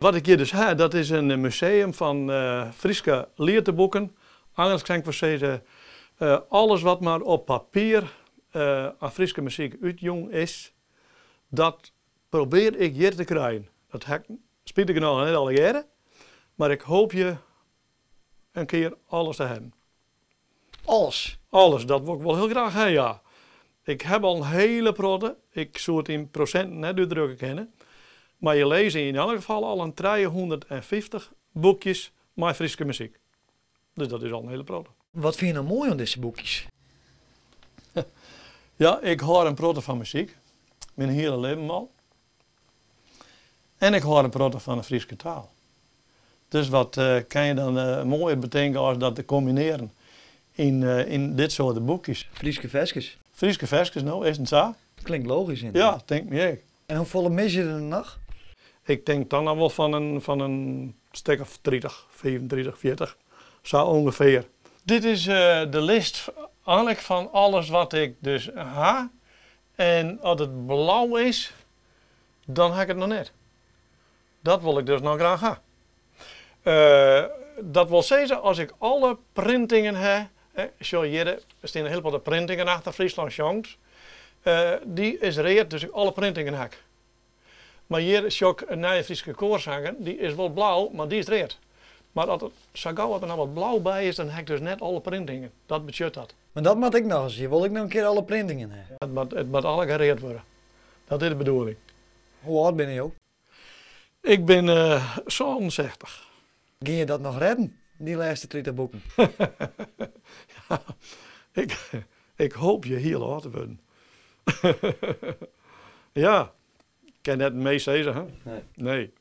Wat ik hier dus heb, dat is een museum van Frieske leerteboeken. Anders kan ik voor zeggen, alles wat maar op papier aan Frieske muziek uitjong is, dat probeer ik hier te krijgen. Dat spijt ik nog niet alle jaren, maar ik hoop je een keer alles te hebben. Alles? Alles, dat wil ik wel heel graag hebben, ja. Ik heb al een hele protte, ik zou het in procenten net uitdrukken kennen. Maar je leest in elk geval al een 350 boekjes met Frieske muziek. Dus dat is al een hele protte. Wat vind je nou mooi aan deze boekjes? Ja, ik hoor een protte van muziek. Mijn hele leven al. En ik hoor een protte van de Frieske taal. Dus wat kan je dan mooier bedenken als dat te combineren in dit soort boekjes. Frieske versjes. Frieske versjes nou, is het zo? Klinkt logisch in. Ja, denk me. En hoeveel mis je er nog? Ik denk dan al wel van een stuk of 30, 35, 40. Zo ongeveer. Dit is de lijst eigenlijk van alles wat ik dus ha. En als het blauw is, dan heb ik het nog net. Dat wil ik dus nog graag ha. Dat wil zeggen, als ik alle printingen heb, zo hier, er staan heel veel printingen achter Friesland Jongs. Die is reed, dus ik alle printingen heb. Maar hier is ook een nieuwe Friese koorzanger, die is wel blauw, maar die is reed. Maar als het zo gauw er nou wat blauw bij is, dan heb ik dus net alle printingen. Dat betekent dat. Maar dat moet ik nog eens. Hier wil ik nog een keer alle printingen hebben. Het moet alle gereed worden. Dat is de bedoeling. Hoe oud ben je ook? Ik ben 60. Ging je dat nog redden, die laatste 30 boeken? Ja, ik hoop je heel oud te worden. Ja, ik kan net mee zeggen. Hè? Nee. Nee.